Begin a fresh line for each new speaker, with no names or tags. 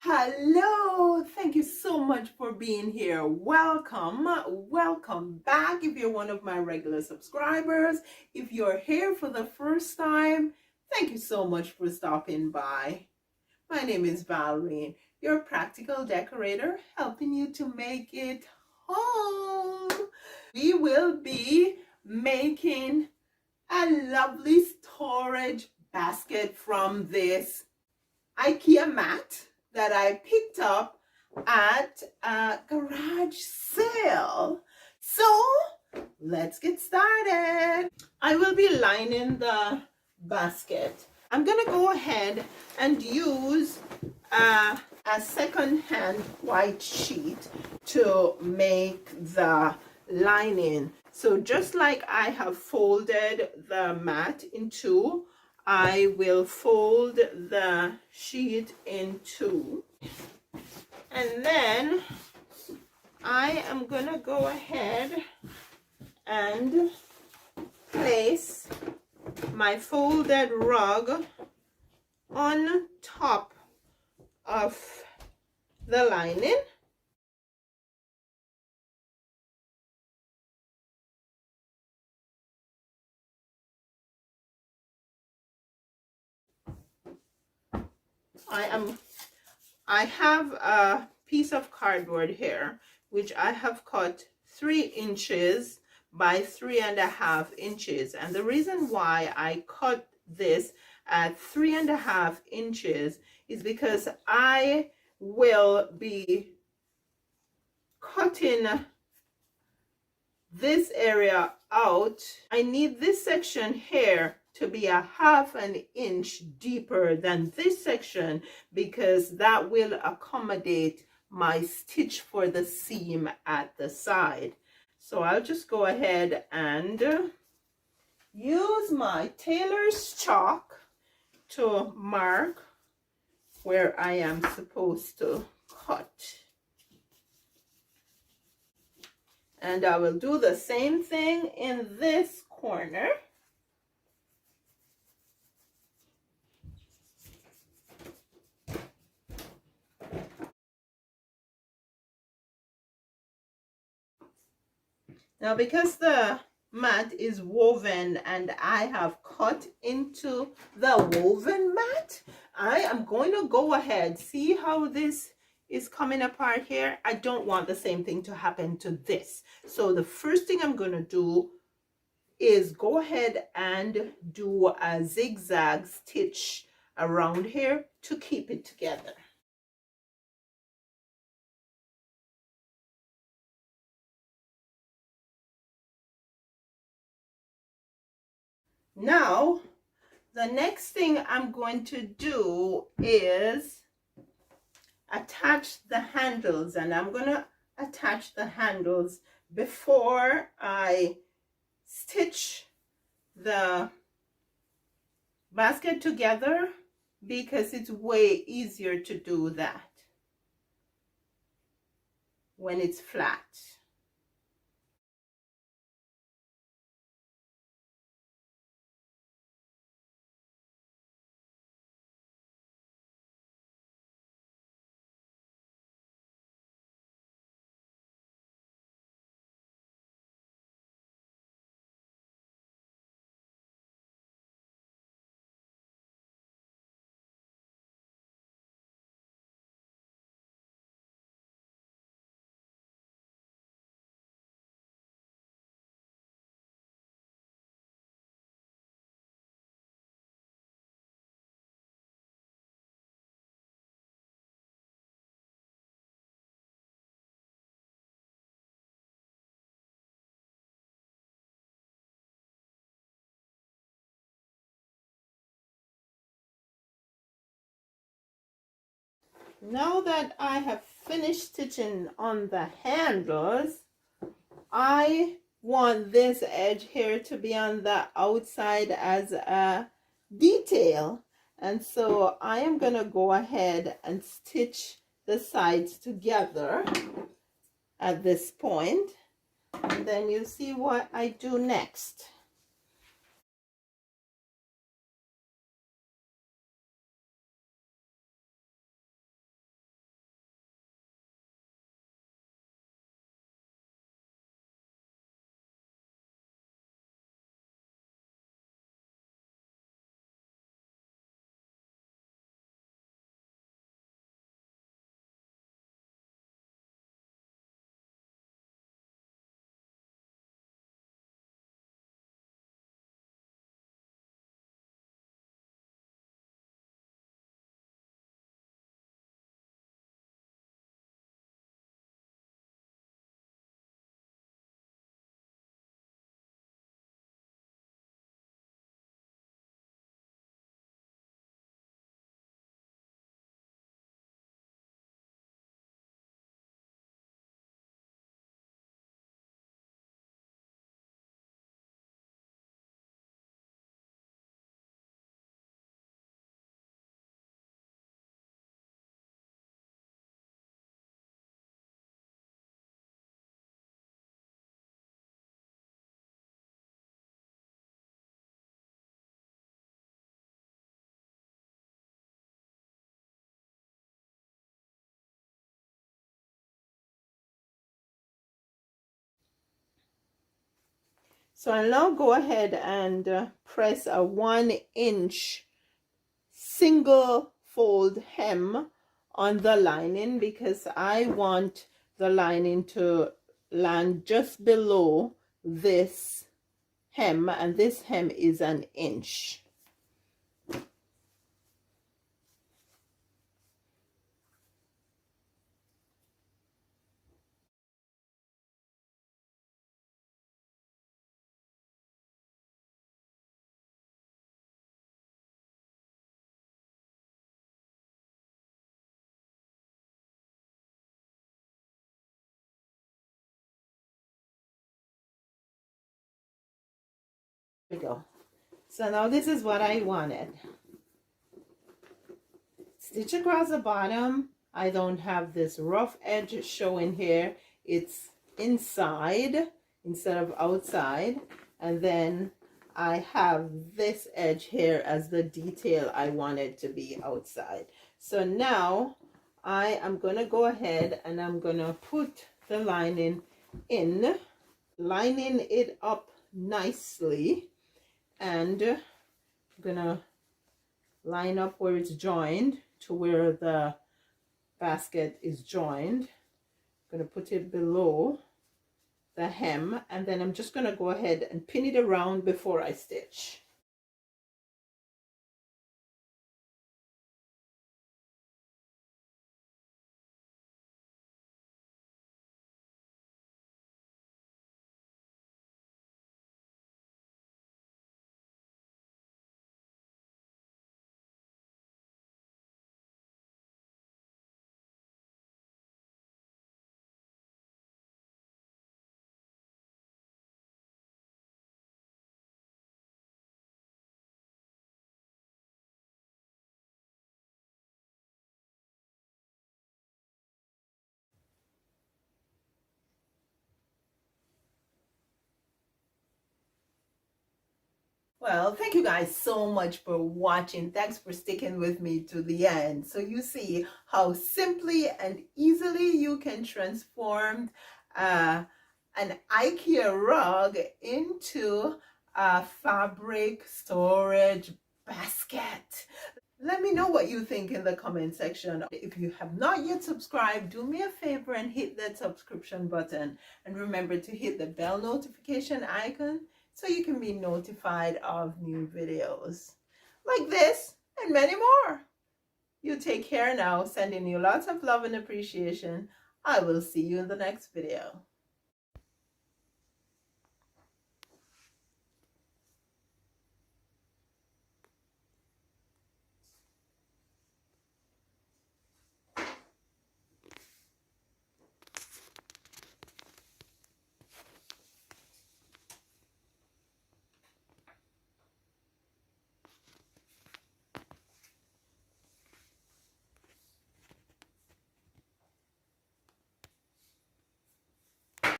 Hello, thank you so much for being here. Welcome back if you're one of my regular subscribers. If you're here for the first time, thank you so much for stopping by. My name is Valerie, your practical decorator, helping you to make it home. We will be making a lovely storage basket from this IKEA mat that I picked up at a garage sale. So let's get started. I will be lining the basket. I'm gonna go ahead and use a second-hand white sheet to make the lining. So just like I have folded the mat in two, I will fold the sheet in two, and then I am gonna go ahead and place my folded rug on top of the lining. I have a piece of cardboard here, which I have cut 3 inches by 3.5 inches. And the reason why I cut this at 3.5 inches is because I will be cutting this area out. I need this section here to be a 1/2 inch deeper than this section, because that will accommodate my stitch for the seam at the side. So I'll just go ahead and use my tailor's chalk to mark where I am supposed to cut. And I will do the same thing in this corner. Now, because the mat is woven and I have cut into the woven mat, I am going to go ahead. See how this is coming apart here? I don't want the same thing to happen to this. So the first thing I'm going to do is go ahead and do a zigzag stitch around here to keep it together. Now, the next thing I'm going to do is attach the handles, and I'm going to attach the handles before I stitch the basket together, because it's way easier to do that when it's flat. Now that I have finished stitching on the handles, I want this edge here to be on the outside as a detail. And so I am going to go ahead and stitch the sides together at this point. And then you see what I do next. So I'll now go ahead and press a 1-inch single fold hem on the lining, because I want the lining to land just below this hem, and this hem is 1 inch. There we go. So now this is what I wanted. Stitch across the bottom. I don't have this rough edge showing here. It's inside instead of outside. And then I have this edge here as the detail I wanted to be outside. So now I am going to go ahead and I'm going to put the lining in, lining it up nicely, and I'm going to line up where it's joined to where the basket is joined. I'm going to put it below the hem, and then I'm just going to go ahead and pin it around before I stitch. Well, thank you guys so much for watching. Thanks for sticking with me to the end. So you see how simply and easily you can transform an IKEA rug into a fabric storage basket. Let me know what you think in the comment section. If you have not yet subscribed, do me a favor and hit that subscription button. And remember to hit the bell notification icon so you can be notified of new videos like this and many more. You take care now. Sending you lots of love and appreciation. I will see you in the next video.